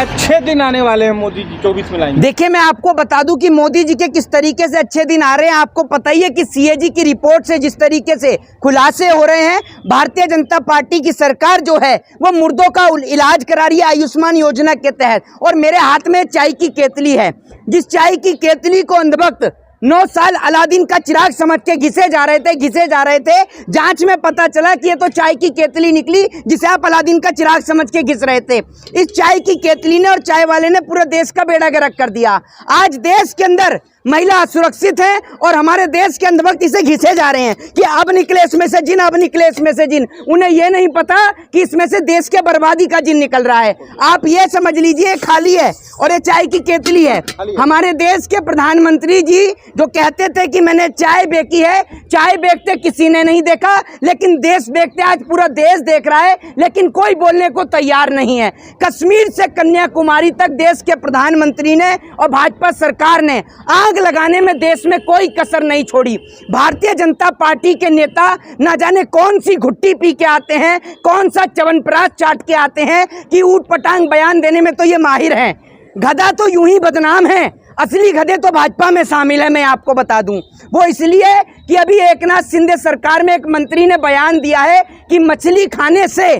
अच्छे दिन आने वाले हैं मोदी जी 24 में लाएंगे। देखिए, मैं आपको बता दूं कि मोदी जी के किस तरीके से अच्छे दिन आ रहे हैं। आपको पता ही है कि सीएजी की रिपोर्ट से जिस तरीके से खुलासे हो रहे हैं, भारतीय जनता पार्टी की सरकार जो है वो मुर्दों का इलाज करा रही है आयुष्मान योजना के तहत। और मेरे हाथ में चाय की केतली है, जिस चाय की केतली को अंधभक्त 9 साल अलादीन का चिराग समझ के घिसे जा रहे थे। जांच में पता चला कि ये तो चाय की केतली निकली जिसे आप अलादीन का चिराग समझ के घिस रहे थे। इस चाय की केतली ने और चाय वाले ने पूरे देश का बेड़ा गर्क कर दिया। आज देश के अंदर महिला असुरक्षित है और हमारे देश के अंधभक्त इसे घिसे जा रहे हैं कि अब निकले इसमें से जिन, अब निकले इसमें से जिन। उन्हें यह नहीं पता कि इसमें से देश के बर्बादी का जिन निकल रहा है। आप ये समझ लीजिए खाली है और ये चाय की केतली है। हमारे देश के प्रधानमंत्री जी जो कहते थे कि मैंने चाय बेची है, चाय बेचते किसी ने नहीं देखा, लेकिन देश बेचते आज पूरा देश देख रहा है, लेकिन कोई बोलने को तैयार नहीं है। कश्मीर से कन्याकुमारी तक देश के प्रधानमंत्री ने और भाजपा सरकार ने आग लगाने में देश में कोई कसर नहीं छोड़ी। भारतीय जनता पार्टी के नेता ना जाने कौन सी घुट्टी पी के आते हैं, कौन सा च्यवनप्राश चाट के आते हैं कि ऊट पटांग बयान देने में तो ये माहिर हैं। गधा तो यूं ही बदनाम है, असली गधे तो भाजपा में शामिल है। मैं आपको बता दूं, वो इसलिए कि अभी एकनाथ शिंदे सरकार में एक मंत्री ने बयान दिया है कि मछली खाने से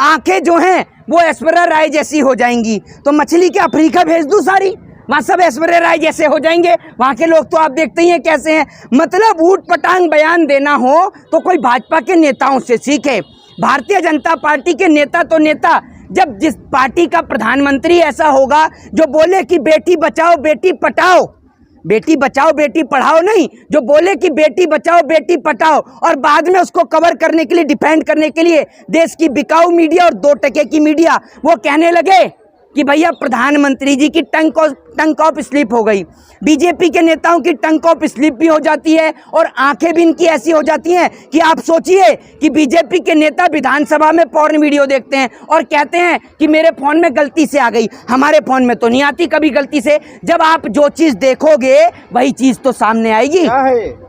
आंखें जो हैं वो ऐश्वर्या राय जैसी हो जाएंगी। तो मछली के अफ्रीका भेज दूं सारी, वहाँ सब ऐश्वर्या राय जैसे हो जाएंगे। वहाँ के लोग तो आप देखते ही हैं कैसे हैं। मतलब ऊट पटांग बयान देना हो तो कोई भाजपा के नेताओं से सीखे। भारतीय जनता पार्टी के नेता तो नेता, जब जिस पार्टी का प्रधानमंत्री ऐसा होगा जो बोले कि बेटी बचाओ बेटी पटाओ, बेटी बचाओ बेटी पढ़ाओ नहीं, जो बोले कि बेटी बचाओ बेटी पटाओ और बाद में उसको कवर करने के लिए, डिफेंड करने के लिए देश की बिकाऊ मीडिया और 2 टके की मीडिया वो कहने लगे कि भैया प्रधानमंत्री जी की टंग ऑफ स्लिप हो गई। बीजेपी के नेताओं की टंग ऑफ स्लिप भी हो जाती है और आंखें भी इनकी ऐसी हो जाती हैं कि आप सोचिए कि बीजेपी के नेता विधानसभा में पॉर्न वीडियो देखते हैं और कहते हैं कि मेरे फोन में गलती से आ गई। हमारे फोन में तो नहीं आती कभी गलती से। जब आप जो चीज देखोगे वही चीज तो सामने आएगी।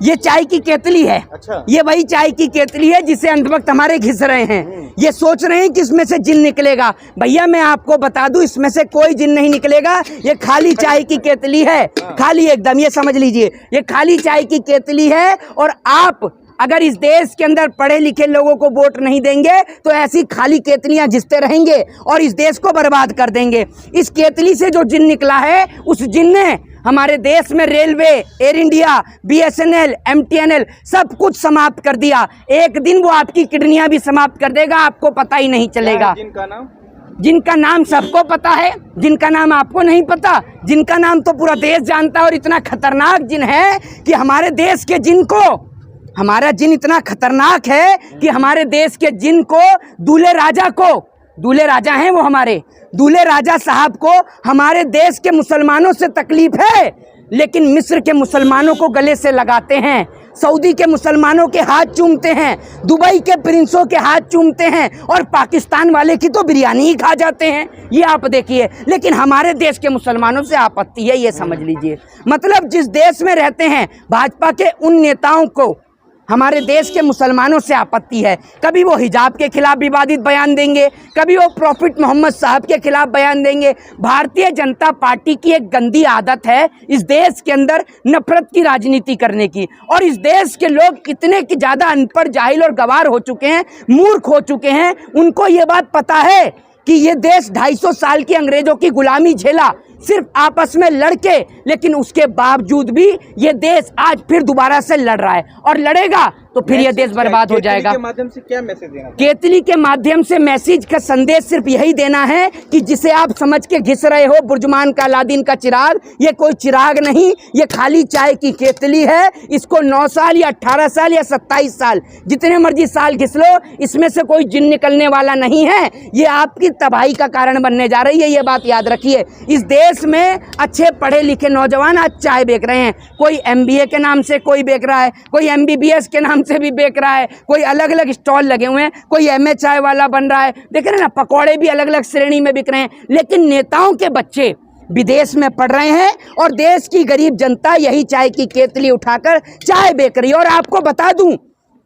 ये चाय की केतली है। अच्छा। ये वही चाय की केतली है जिसे अंधभक्त हमारे घिस रहे हैं। ये सोच रहे हैं कि इसमें से जिन निकलेगा। भैया मैं आपको बता दूं, इसमें से कोई जिन नहीं निकलेगा। ये खाली चाय की केतली है, खाली एकदम, ये समझ लीजिए ये खाली चाय की केतली है। और आप अगर इस देश के अंदर पढ़े लिखे लोगों को वोट नहीं देंगे तो ऐसी खाली केतलियां घिसते रहेंगे और इस देश को बर्बाद कर देंगे। इस केतली से जो जिन निकला है उस जिन ने हमारे देश में railway, air India, BSNL, MTNL सब कुछ समाप्त कर दिया। एक दिन वो आपकी किडनियां भी समाप्त कर देगा, आपको पता ही नहीं चलेगा। जिनका नाम सबको पता है, जिनका नाम आपको नहीं पता, जिनका नाम तो पूरा देश जानता है। और इतना खतरनाक जिन है कि हमारे देश के जिन को, हमारा जिन इतना खतरनाक है कि हमारे देश के जिन को, दूल्हे राजा को, दूल्हे राजा हैं वो हमारे, दूल्हे राजा साहब को हमारे देश के मुसलमानों से तकलीफ है, लेकिन मिस्र के मुसलमानों को गले से लगाते हैं, सऊदी के मुसलमानों के हाथ चूमते हैं, दुबई के प्रिंसों के हाथ चूमते हैं और पाकिस्तान वाले की तो बिरयानी ही खा जाते हैं। ये आप देखिए, लेकिन हमारे देश के मुसलमानों से आपत्ति है, ये समझ लीजिए। मतलब जिस देश में रहते हैं भाजपा के उन नेताओं को हमारे देश के मुसलमानों से आपत्ति है। कभी वो हिजाब के खिलाफ विवादित बयान देंगे, कभी वो प्रॉफिट मोहम्मद साहब के खिलाफ बयान देंगे। भारतीय जनता पार्टी की एक गंदी आदत है इस देश के अंदर नफरत की राजनीति करने की। और इस देश के लोग इतने कि ज़्यादा अनपढ़, जाहिल और गवार हो चुके हैं, मूर्ख हो चुके हैं। उनको ये बात पता है कि ये देश 250 साल की अंग्रेजों की गुलामी झेला, सिर्फ आपस में लड़के, लेकिन उसके बावजूद भी ये देश आज फिर दोबारा से लड़ रहा है और लड़ेगा तो फिर ये देश बर्बाद हो जाएगा। केतली के माध्यम से क्या मैसेज देना? केतली के माध्यम से मैसेज का संदेश सिर्फ यही देना है कि जिसे आप समझ के घिस रहे हो बुर्जुमान का अलादीन का चिराग, ये कोई चिराग नहीं, ये खाली चाय की केतली है। इसको 9 साल या 18 साल या 27 साल जितने मर्जी साल घिस लो, इसमें से कोई जिन निकलने वाला नहीं है। ये आपकी तबाही का कारण बनने जा रही है, ये बात याद रखिए। इस देश में अच्छे पढ़े लिखे नौजवान आज चाय बेच रहे हैं। कोई MBA के नाम से कोई बेच रहा है, कोई MBBS के नाम से भी बेच रहा है, कोई अलग अलग स्टॉल लगे हुए हैं, कोई MA चाय वाला बन रहा है। देख रहे हैं ना, पकौड़े भी अलग अलग श्रेणी में बिक रहे हैं। लेकिन नेताओं के बच्चे विदेश में पढ़ रहे हैं और देश की गरीब जनता यही चाय की केतली उठाकर चाय बेच रही है। और आपको बता दूं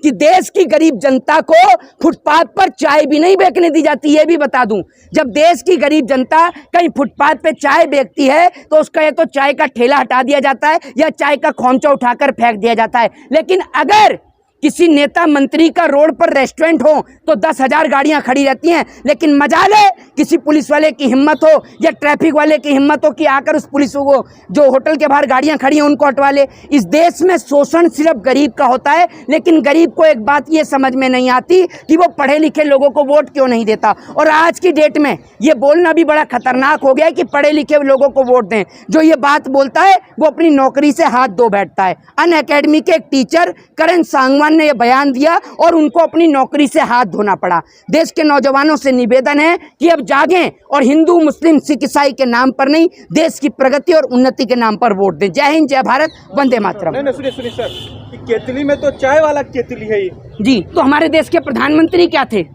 कि देश की गरीब जनता को फुटपाथ पर चाय भी नहीं बेचने दी जाती। ये भी बता दूं, जब देश की गरीब जनता कहीं फुटपाथ पे चाय बेचती है तो उसका या तो चाय का ठेला हटा दिया जाता है या चाय का खोमचा उठाकर फेंक दिया जाता है। लेकिन अगर किसी नेता मंत्री का रोड पर रेस्टोरेंट हो तो 10,000 गाड़ियां खड़ी रहती हैं। लेकिन मजाले किसी पुलिस वाले की हिम्मत हो या ट्रैफिक वाले की हिम्मत हो कि आकर उस पुलिस को जो होटल के बाहर गाड़ियां खड़ी हैं उनको हटवा ले। इस देश में शोषण सिर्फ गरीब का होता है, लेकिन गरीब को एक बात ये समझ में नहीं आती कि वो पढ़े लिखे लोगों को वोट क्यों नहीं देता। और आज की डेट में ये बोलना भी बड़ा खतरनाक हो गया है कि पढ़े लिखे लोगों को वोट दें। जो ये बात बोलता है वो अपनी नौकरी से हाथ धो बैठता है। अन अकेडमी के एक टीचर करण सांगवान ने यह बयान दिया और उनको अपनी नौकरी से हाथ धोना पड़ा। देश के नौजवानों से निवेदन है कि अब जागें और हिंदू मुस्लिम सिख ईसाई के नाम पर नहीं, देश की प्रगति और उन्नति के नाम पर वोट दें। जय हिंद, जय भारत, वंदे मातरम। नहीं सुनिए सर, कि केतली में तो चाय वाला केतली है ये। जी, तो हमारे देश के प्रधानमंत्री क्या थे?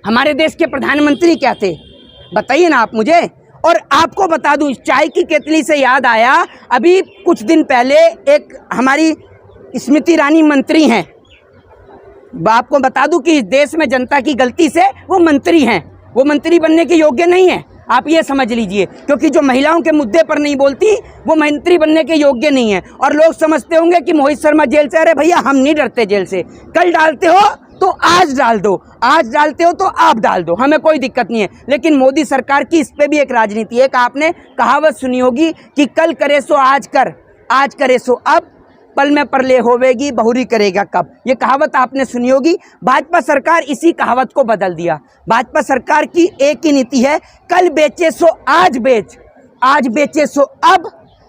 हमारे देश के प्रधानमंत्री क्या थे बताइए ना आप मुझे। और आपको बता दूं, चाय की केतली से याद आया, अभी कुछ दिन पहले एक हमारी स्मृति ईरानी मंत्री हैं। आपको बता दूं कि इस देश में जनता की गलती से वो मंत्री हैं, वो मंत्री बनने के योग्य नहीं है। आप ये समझ लीजिए, क्योंकि जो महिलाओं के मुद्दे पर नहीं बोलती वो मंत्री बनने के योग्य नहीं है। और लोग समझते होंगे कि मोहित शर्मा जेल से, अरे भैया हम नहीं डरते जेल से। कल डालते हो तो आज डाल दो, आज डालते हो तो आप डाल दो, हमें कोई दिक्कत नहीं है। लेकिन मोदी सरकार की इस पे भी एक राजनीति है। एक आपने कहावत सुनी होगी कि कल करे सो आज कर, आज करे सो अब, पल में परले होवेगी बहुरी करेगा कब। ये कहावत आपने सुनी होगी। भाजपा सरकार इसी कहावत को बदल दिया। भाजपा सरकार की एक ही नीति है, कल बेचे सो आज बेच, आज बेचे सो अब।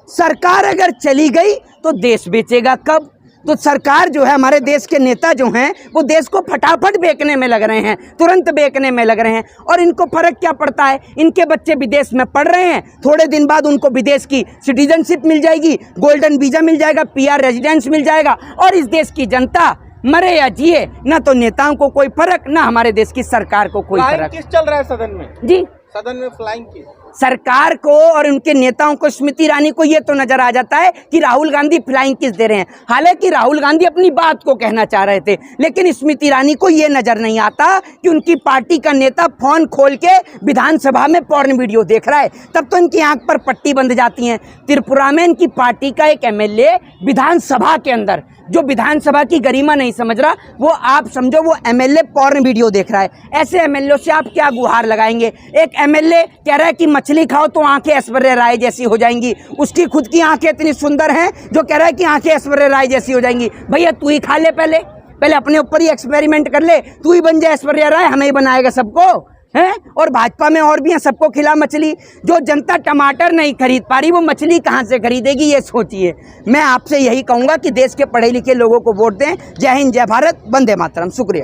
सरकार अगर चली गई तो देश बेचेगा कब। तो सरकार जो है, हमारे देश के नेता जो हैं वो देश को फटाफट बेचने में लग रहे हैं, तुरंत बेचने में लग रहे हैं। और इनको फर्क क्या पड़ता है, इनके बच्चे विदेश में पढ़ रहे हैं, थोड़े दिन बाद उनको विदेश की सिटीजनशिप मिल जाएगी, गोल्डन वीजा मिल जाएगा, PR रेजिडेंस मिल जाएगा। और इस देश की जनता मरे या जिए, ना तो नेताओं को कोई फर्क, ना हमारे देश की सरकार को कोई फर्क। किस चल रहा है सदन में? जी, सदन में फ्लाइंग की सरकार को और उनके नेताओं को, स्मृति ईरानी को ये तो नजर आ जाता है कि राहुल गांधी फ्लाइंग किस दे रहे हैं। हालांकि राहुल गांधी अपनी बात को कहना चाह रहे थे, लेकिन स्मृति ईरानी को ये नजर नहीं आता कि उनकी पार्टी का नेता फोन खोल के विधानसभा में पॉर्न वीडियो देख रहा है। तब तो इनकी आंख पर पट्टी बंध जाती है। त्रिपुरा में इनकी पार्टी का एक MLA विधानसभा के अंदर, जो विधानसभा की गरिमा नहीं समझ रहा, वो आप समझो वो MLA पॉर्न वीडियो देख रहा है। ऐसे MLA से आप क्या गुहार लगाएंगे? एक MLA कह रहा है कि मछली खाओ तो आंखें ऐश्वर्या राय जैसी हो जाएंगी। उसकी खुद की आंखें इतनी सुंदर हैं जो कह रहा है कि आंखें ऐश्वर्या राय जैसी हो जाएंगी। भैया तू ही खा ले, पहले अपने ऊपर ही एक्सपेरिमेंट कर ले, तू ही बन जाए ऐश्वर्या राय, हमें ही बनाएगा सबको है। और भाजपा में और भी हैं, सबको खिला मछली। जो जनता टमाटर नहीं खरीद पा रही वो मछली कहाँ से खरीदेगी, ये सोचिए। मैं आपसे यही कहूँगा कि देश के पढ़े लिखे लोगों को वोट दें। जय हिंद, जय भारत, वंदे मातरम। शुक्रिया।